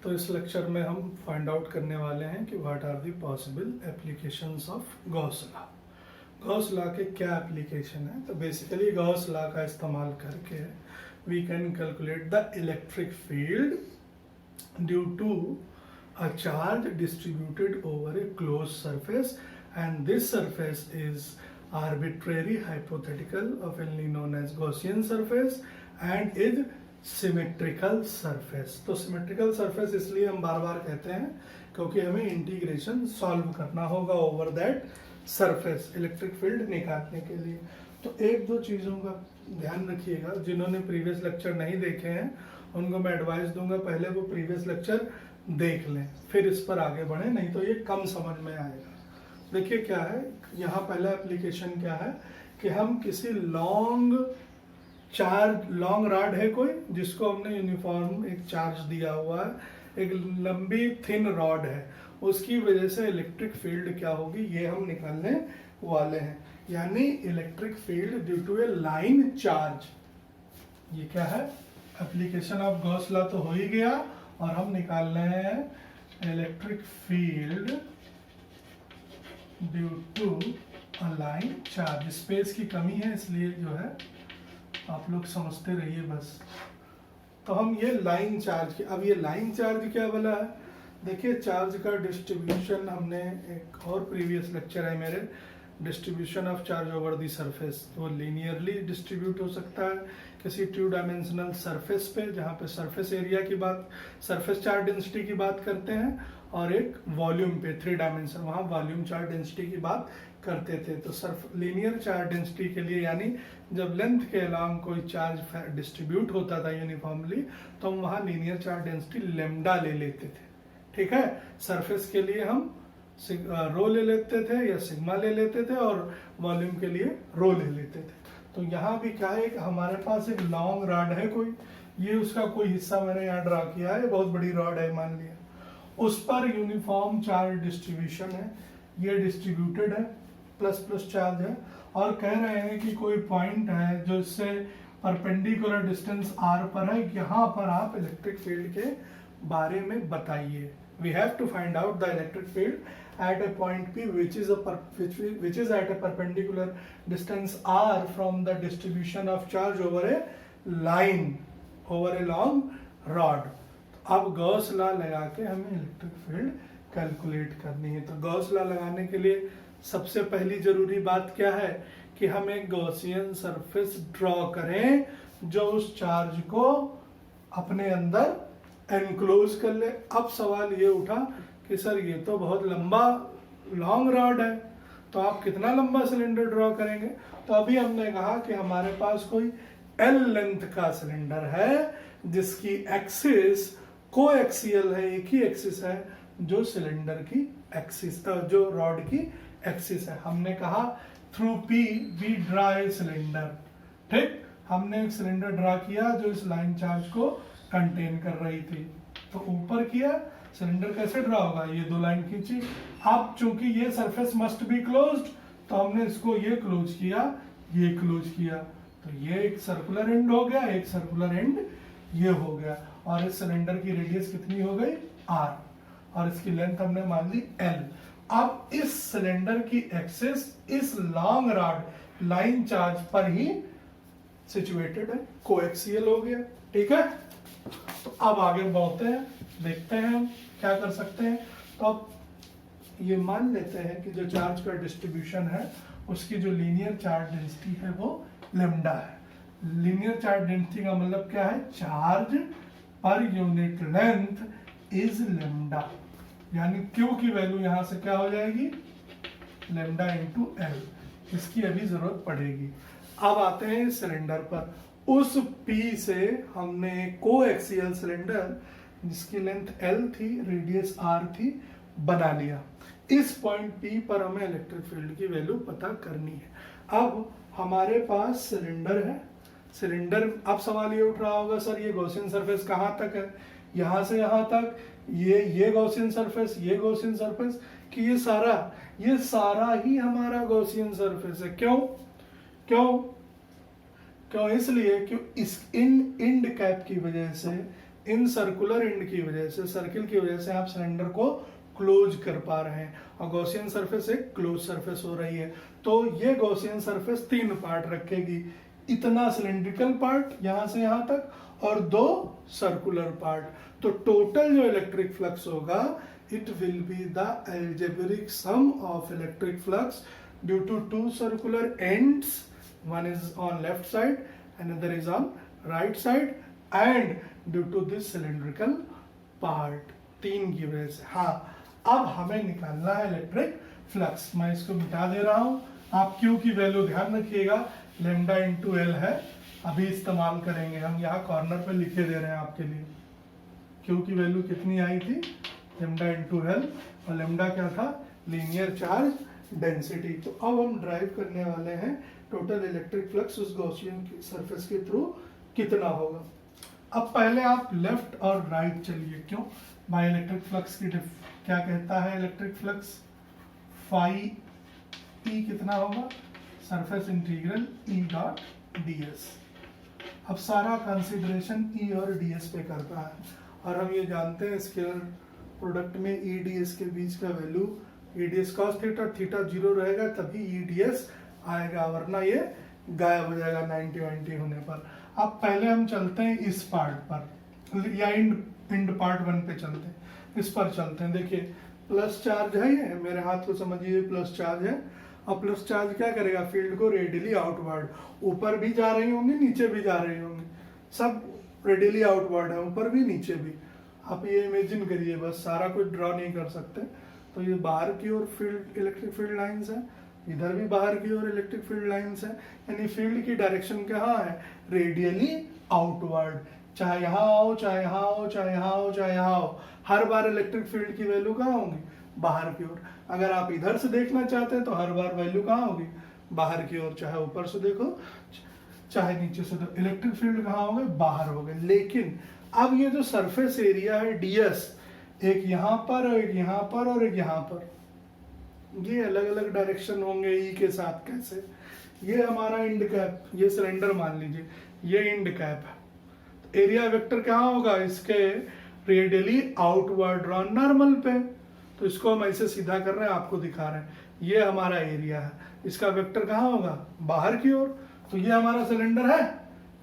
तो इस लेक्चर में हम फाइंड आउट करने वाले हैं कि what are the possible applications of Gauss law. Gauss law के क्या एप्लीकेशन है? तो बेसिकली गॉस लॉ का इस्तेमाल करके we can calculate the electric field due to a charge distributed over a closed surface, and this surface is arbitrary, hypothetical, oftenly known as Gaussian surface, and is symmetrical surface। तो symmetrical surface इसलिए हम बार बार कहते हैं क्योंकि हमें integration solve करना होगा over that surface electric field निकालने के लिए। तो एक दो चीज़ों का ध्यान रखिएगा, जिन्होंने प्रीवियस लेक्चर नहीं देखे हैं उनको मैं एडवाइस दूंगा पहले वो प्रीवियस लेक्चर देख लें फिर इस पर आगे बढ़े, नहीं तो ये कम समझ में आएगा। देखिए क्या है यहाँ, पहला एप्लीकेशन क्या है कि हम किसी लॉन्ग रॉड है कोई जिसको हमने यूनिफॉर्म एक चार्ज दिया हुआ है, एक लंबी थिन रॉड है, उसकी वजह से इलेक्ट्रिक फील्ड क्या होगी ये हम निकालने वाले हैं, यानी electric field due to a line charge. ये क्या है? एप्लीकेशन ऑफ गॉस लॉ तो हो ही गया, और हम निकाल रहे हैं electric field due to a line charge. Space की कमी है इसलिए जो है आप लोग समझते रहिए बस। तो हम ये लाइन चार्ज की, अब ये लाइन चार्ज क्या बोला है? देखिए चार्ज का डिस्ट्रीब्यूशन हमने एक और प्रीवियस लेक्चर है मेरे, distribution of charge over the surface, तो लीनियरली डिस्ट्रीब्यूट हो सकता है किसी टू डायमेंशनल सरफेस पे, जहाँ पे सरफेस एरिया की बात, सरफेस चार्ज डेंसिटी की बात करते हैं, और एक वॉल्यूम पे थ्री डायमेंशन वहाँ वॉल्यूम चार्ज डेंसिटी की बात करते थे। तो लीनियर चार्ज डेंसिटी के लिए, यानी जब लेंथ के अलोंग कोई चार्ज डिस्ट्रीब्यूट होता था यूनिफॉर्मली, तो हम वहाँ लीनियर चार्ज डेंसिटी लेमडा ले लेते थे। ठीक है, सरफेस के लिए हम रो ले लेते थे या सिग्मा ले लेते थे, और वॉल्यूम के लिए रो ले लेते थे। तो यहाँ भी क्या है कि हमारे पास एक लॉन्ग रॉड है कोई, ये उसका कोई हिस्सा मैंने यहाँ ड्रा किया है, बहुत बड़ी रॉड है मान लिया, उस पर यूनिफॉर्म चार्ज डिस्ट्रीब्यूशन है, ये डिस्ट्रीब्यूटेड है, प्लस प्लस चार्ज है, और कह रहे हैं कि कोई पॉइंट है जो इससे परपेंडिकुलर डिस्टेंस r पर है, यहाँ पर आप इलेक्ट्रिक फील्ड के बारे में बताइए। We have to find out the electric field at a point P which is at a perpendicular distance r from the distribution of charge over a line, over a long rod। अब Gauss law लगा के हमें electric field calculate करनी है। तो Gauss law लगाने के लिए सबसे पहली जरूरी बात क्या है कि हम एक गॉसियन सरफेस ड्रॉ करें जो उस चार्ज को अपने अंदर एनक्लोज कर ले। अब सवाल ये उठा कि सर ये तो बहुत लंबा लॉन्ग रॉड है, तो आप कितना लंबा सिलेंडर ड्रॉ करेंगे? तो अभी हमने कहा कि हमारे पास कोई L लेंथ का सिलेंडर है जिसकी एक्सिस कोएक्सियल है, एक ही एक्सिस है जो सिलेंडर की एक्सिस, जो रॉड की एक्सिस है। हमने कहा through P we draw a cylinder. ठीक, हमने एक सिलेंडर ड्रा किया जो इस लाइन चार्ज को कंटेन कर रही थी। तो ऊपर किया, सिलेंडर कैसे ड्रा होगा? ये दो लाइन खींची। अब चूंकि ये सरफेस मस्ट बी क्लोज्ड, तो हमने इसको ये क्लोज किया, ये क्लोज किया, तो ये एक सर्कुलर एंड हो गया, एक सर्कुलर एंड ये हो गया, और इस सिलेंडर की रेडियस कितनी हो गई? r, और इसकी लेंथ हमने मान ली l। अब इस सिलेंडर की एक्सिस इस लॉन्ग रॉड लाइन चार्ज पर ही सिचुएटेड है, कोएक्सियल हो गया। ठीक है, तो अब आगे बढ़ते हैं, देखते हैं हम क्या कर सकते हैं। तो अब ये मान लेते हैं कि जो चार्ज का डिस्ट्रीब्यूशन है उसकी जो लीनियर चार्ज डेंसिटी है वो लेमडा है। लीनियर चार्ज डेंसिटी का मतलब क्या है? Charge per unit length is lambda, यानी Q की वैल्यू यहां से क्या हो जाएगी? Lambda into L. इसकी अभी जरूरत पड़ेगी। अब आते हैं सिलेंडर पर। उस P से हमने कोएक्सियल सिलेंडर जिसकी लेंथ L थी, रेडियस R थी, बना लिया। इस पॉइंट P पर हमें इलेक्ट्रिक फील्ड की वैल्यू पता करनी है। अब हमारे पास सिलेंडर है, सिलेंडर, अब सवाल ये उठ रहा होगा सर ये गॉसियन सरफेस कहाँ तक है? यहाँ से यहाँ तक, ये गॉसियन सरफेस, ये गॉसियन सरफेस, कि ये सारा ही हमारा गॉसियन सरफेस है। क्यों? इसलिए कि इस इंड कैप की वजह से इन सर्कुलर एंड की वजह से, सर्किल की वजह से आप सिलेंडर को क्लोज कर पा रहे हैं, और गॉसियन सरफेस एक क्लोज सरफेस हो रही है। तो ये गॉसियन सरफेस 3 पार्ट रखेगी, इतना सिलेंड्रिकल पार्ट यहाँ से यहाँ तक और 2 सर्कुलर पार्ट। तो टोटल जो इलेक्ट्रिक फ्लक्स होगा, it will be the algebraic sum of electric flux due to 2 circular ends, one is on left side another is on right side, and due to this cylindrical part, 3 की वजह से। हाँ, अब हमें निकालना है electric flux. मैं इसको मिटा दे रहा हूँ, आप Q की वैल्यू ध्यान रखिएगा, लेमडा इंटू एल है, अभी इस्तेमाल करेंगे हम, यहाँ कॉर्नर पे लिखे दे रहे हैं आपके लिए। Q की वैल्यू कितनी आई थी, लेमडा इंटू एल, और लेमडा क्या था, लीनियर चार्ज डेंसिटी। तो अब हम ड्राइव करने वाले हैं टोटल इलेक्ट्रिक फ्लक्स उस गॉसियन सरफेस के थ्रू कितना होगा। अब पहले आप लेफ्ट और राइट चलिए, क्यों भाई, इलेक्ट्रिक फ्लक्स की क्या कहता है इलेक्ट्रिक फ्लक्स, फाई ई कितना होगा, surface integral E dot d S. अब सारा कंसिडरेशन ई और डी एस पे करता है, और हम ये जानते हैं स्केलर प्रोडक्ट में ई डी एस के बीच का value, E D S cos theta, theta 0 रहेगा तभी ई डी एस आएगा, वरना ये गायब हो जाएगा 90 होने पर। अब पहले हम चलते हैं इस पार्ट पर, या इंड पार्ट 1 पे चलते हैं, इस पर चलते हैं। देखिए प्लस चार्ज है, ये मेरे हाथ को समझिए प्लस चार्ज है, और प्लस चार्ज क्या करेगा, फील्ड को रेडियली आउटवर्ड, ऊपर भी जा रही होंगी नीचे भी जा रही होंगी, सब रेडियली आउटवर्ड है, ऊपर भी नीचे भी। आप ये इमेजिन करिए, बस सारा कुछ ड्रॉ नहीं कर सकते। तो ये बाहर की ओर फील्ड, इलेक्ट्रिक फील्ड लाइंस है, इधर भी बाहर की ओर इलेक्ट्रिक फील्ड लाइंस है, यानी फील्ड की डायरेक्शन कहाँ है, रेडियली आउटवर्ड। चाहे यहाँ आओ, चाहे यहाँ आओ, चाहे यहाँ आओ, चाहे यहाँ आओ, हर बार इलेक्ट्रिक फील्ड की वैल्यू कहाँ होगी, बाहर की ओर। अगर आप इधर से देखना चाहते हैं तो हर बार वैल्यू कहाँ होगी, बाहर की ओर, चाहे ऊपर से देखो चाहे नीचे से, तो इलेक्ट्रिक फील्ड कहाँ हो गए, बाहर हो गए। लेकिन अब ये जो सरफेस एरिया है ds, एक यहाँ पर, एक यहाँ पर और एक यहाँ पर, ये अलग अलग डायरेक्शन होंगे ई के साथ। कैसे, ये हमारा इंड कैप, ये सिलेंडर मान लीजिए, ये इंड कैप है, एरिया वेक्टर कहाँ होगा, इसके रेडियली आउटवर्ड नॉर्मल पे। तो इसको हम ऐसे सीधा कर रहे हैं, आपको दिखा रहे हैं, ये हमारा एरिया है, इसका वेक्टर कहाँ होगा, बाहर की ओर। तो ये हमारा सिलेंडर है,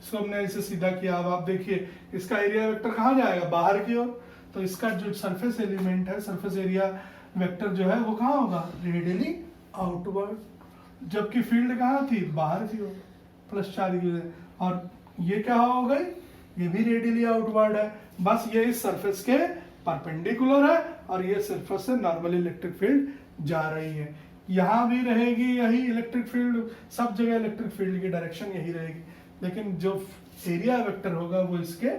इसको हमने ऐसे सीधा किया। अब आप देखिए इसका एरिया वेक्टर कहाँ जाएगा, बाहर की ओर। तो इसका जो सरफेस एलिमेंट है, सरफेस एरिया वेक्टर जो है वो कहाँ होगा, रेडियली आउटवर्ड, जबकि फील्ड कहाँ थी, बाहर की ओर, प्लस चार्ज की वजह। और ये क्या हो गई, ये भी रेडियली आउटवर्ड है, बस ये इस सरफेस के परपेंडिकुलर है, और ये सरफेस से नॉर्मल इलेक्ट्रिक फील्ड जा रही है। यहाँ भी रहेगी यही इलेक्ट्रिक फील्ड, सब जगह इलेक्ट्रिक फील्ड की डायरेक्शन यही रहेगी, लेकिन जो एरिया वेक्टर होगा वो इसके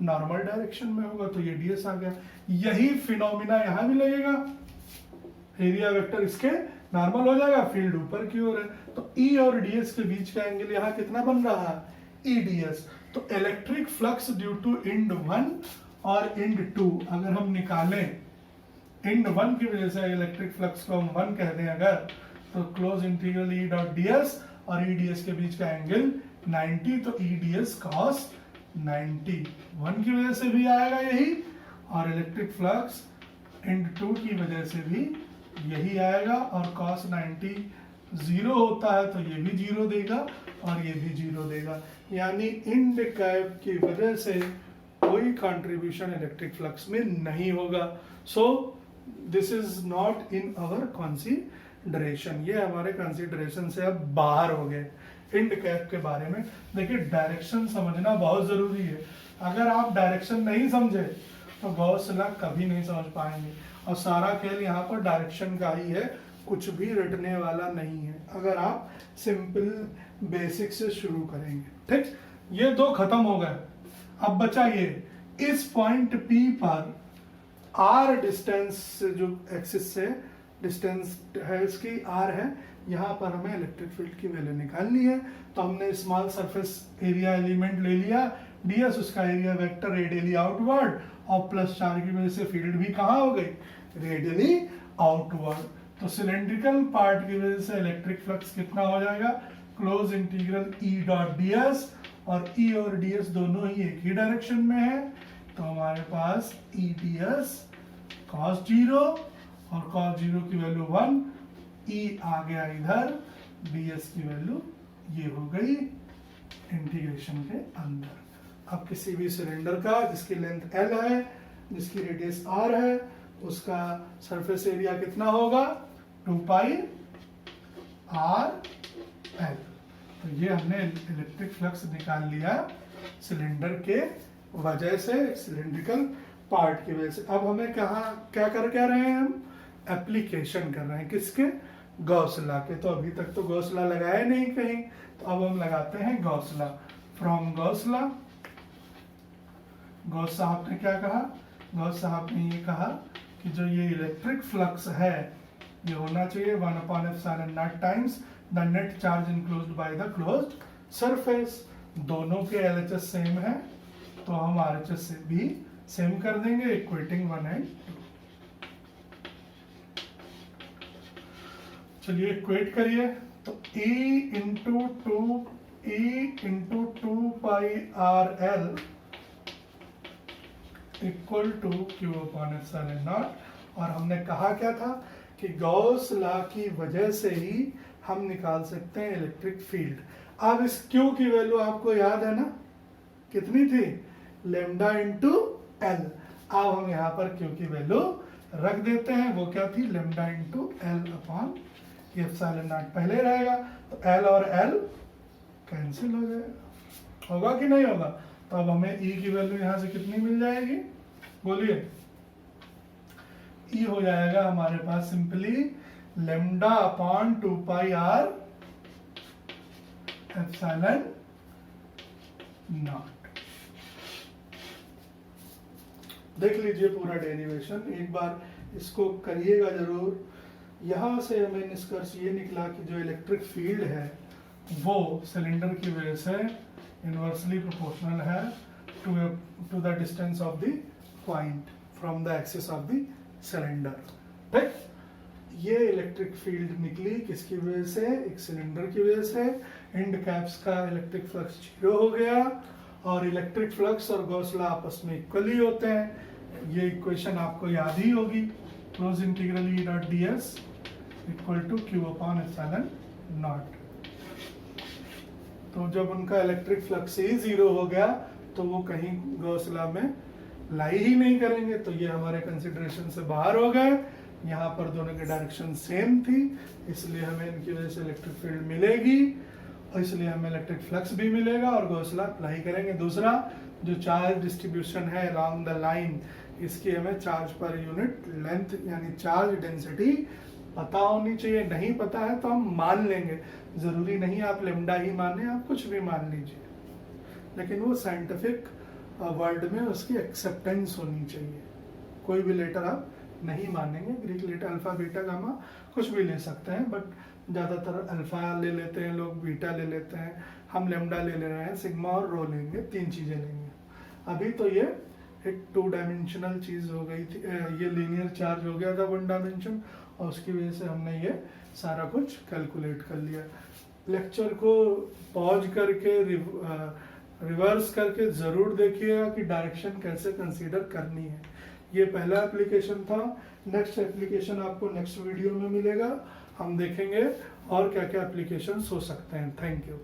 नॉर्मल डायरेक्शन में होगा। तो ये ds आ गया। यही फिनोमिना यहाँ भी लगेगा, एरिया वेक्टर इसके नॉर्मल हो जाएगा, फील्ड ऊपर की ओर है, तो E और ds के बीच का एंगल यहाँ कितना बन रहा है, EDS। तो electric flux due to end 1 और इंड 2 अगर हम निकालें, इंड 1 की वजह से इलेक्ट्रिक फ्लक्स को हम 1 कह दें अगर, तो close integral E dot ds और EDS के बीच का एंगल 90, तो EDS cos 90, 1 की वजह से भी आएगा यही, और इलेक्ट्रिक फ्लक्स इंड 2 की वजह से भी यही आएगा, और cos 90 0 होता है तो ये भी 0 देगा और ये भी 0 देगा, यानी इंड कैप की वजह से कोई कंट्रीब्यूशन इलेक्ट्रिक फ्लक्स में नहीं होगा। So this is not in our consideration, ये हमारे कंसीडरेशन से अब बाहर हो गए। इंड कैप के बारे में देखिए, डायरेक्शन समझना बहुत जरूरी है। अगर आप डायरेक्शन नहीं समझे तो गॉस लॉ कभी नहीं समझ पाएंगे, और सारा खेल यहाँ पर डायरेक्शन का ही है, कुछ भी रटने वाला नहीं है अगर आप सिंपल बेसिक से शुरू करेंगे। ठीक, ये 2 खत्म हो गए। अब बचा ये, इस पॉइंट P पर r डिस्टेंस से, जो एक्सिस से डिस्टेंस है इसकी r है, यहाँ पर हमें इलेक्ट्रिक फील्ड की वैल्यू निकालनी है। तो हमने स्मॉल सरफेस एरिया एलिमेंट ले लिया ds, उसका एरिया वेक्टर रेडियली आउटवर्ड, और प्लस चार्ज की वजह से फील्ड भी कहाँ हो गई, रेडियली आउटवर्ड। तो सिलेंड्रिकल पार्ट की वजह से इलेक्ट्रिक फ्लक्स कितना हो जाएगा, close integral E dot ds, और E और ds दोनों ही एक ही डायरेक्शन में है, तो हमारे पास ई डी एस कॉस 0 और कॉस 0 की वैल्यू 1, ई आ गया इधर, डी एस की वैल्यू ये हो गई इंटीग्रेशन के अंदर। अब किसी भी सिलेंडर का जिसकी लेंथ एल है, जिसकी रेडियस आर है, उसका सरफेस एरिया कितना होगा, 2 पाई आर एल। तो ये हमने इलेक्ट्रिक फ्लक्स निकाल लिया सिलेंडर के वजह से, सिलेंड्रिकल पार्ट की वजह से। अब हमें क्या रहे हैं हम, एप्लीकेशन कर रहे हैं किसके, गॉस लॉ के। तो अभी तक तो गॉस लॉ लगाया नहीं कहीं, तो अब हम लगाते हैं Gauss law. From Gauss law, Gauss साहब ने क्या कहा, गॉस साहब ने ये कहा कि जो ये इलेक्ट्रिक फ्लक्स है ये होना चाहिए 1/ε0 times the net charge enclosed by the closed surface. दोनों के LHS सेम है तो हम RHS से भी सेम कर देंगे, इक्वेटिंग 1 and 2। चलिए इक्वेट करिए, तो E into 2 pi r l equal to Q/ε0। और हमने कहा क्या था कि गॉस लॉ की वजह से ही हम निकाल सकते हैं इलेक्ट्रिक फील्ड। अब इस Q की वैल्यू आपको याद है ना, कितनी थी, लेमडा इंटू एल। अब हम यहाँ पर Q की वैल्यू रख देते हैं, वो क्या थी, लेमडा इंटू एल अपॉन ε0 पहले रहेगा, तो एल और एल कैंसिल हो जाएगा, होगा कि नहीं होगा। तो अब हमें E की वैल्यू यहाँ से कितनी मिल जाएगी, बोलिए, E हो जाएगा हमारे पास simply lambda upon 2 pi r ε0। देख लीजिए पूरा डेरिवेशन, एक बार इसको करिएगा जरूर। यहां से हमें निष्कर्ष ये निकला कि जो इलेक्ट्रिक फील्ड है वो सिलेंडर की वजह से इनवर्सली प्रोपोर्शनल है to the distance of the point from the axis of the cylinder. ठीक, ये इलेक्ट्रिक फील्ड निकली किसकी वजह से, एक सिलेंडर की वजह से। एंड कैप्स का इलेक्ट्रिक फ्लक्स 0 हो गया और इलेक्ट्रिक फ्लक्स और गॉस लॉ आपस में इक्वली होते हैं। ये इक्वेशन आपको याद ही होगी, close integral E dot d s equal to Q/ε0। तो जब उनका इलेक्ट्रिक फ्लक्स ही 0 हो गया तो वो कहीं गॉस लॉ में लाई ही नहीं करेंगे, तो ये हमारे कंसिडरेशन से बाहर हो गए। यहाँ पर दोनों की डायरेक्शन सेम थी, इसलिए हमें इनकी वजह से इलेक्ट्रिक फील्ड मिलेगी और इसलिए हमें इलेक्ट्रिक फ्लक्स भी मिलेगा और गॉस लॉ अप्लाई करेंगे। दूसरा, जो चार्ज डिस्ट्रीब्यूशन है अलोंग द लाइन, इसकी हमें चार्ज पर यूनिट लेंथ यानी चार्ज डेंसिटी पता होनी चाहिए। नहीं पता है तो हम मान लेंगे, जरूरी नहीं आप लेमडा ही माने, आप कुछ भी मान लीजिए, लेकिन वो साइंटिफिक वर्ड में उसकी एक्सेप्टेंस होनी चाहिए। कोई भी लेटर आप नहीं मानेंगे, Greek letter alpha beta gamma कुछ भी ले सकते हैं, बट ज़्यादातर अल्फा ले लेते हैं लोग, बीटा ले लेते हैं, हम लेमडा ले रहे हैं, सिग्मा और रो लेंगे, 3 चीज़ें लेंगे। अभी तो ये एक 2 डायमेंशनल चीज़ हो गई थी, ये लीनियर चार्ज हो गया था 1 डायमेंशन, और उसकी वजह से हमने ये सारा कुछ कैलकुलेट कर लिया। लेक्चर को पॉज करके रिवर्स करके ज़रूर देखिएगा कि डायरेक्शन कैसे कंसीडर करनी है। ये पहला एप्लीकेशन था, नेक्स्ट एप्लीकेशन आपको नेक्स्ट वीडियो में मिलेगा, हम देखेंगे और क्या क्या एप्लीकेशंस हो सकते हैं। Thank you.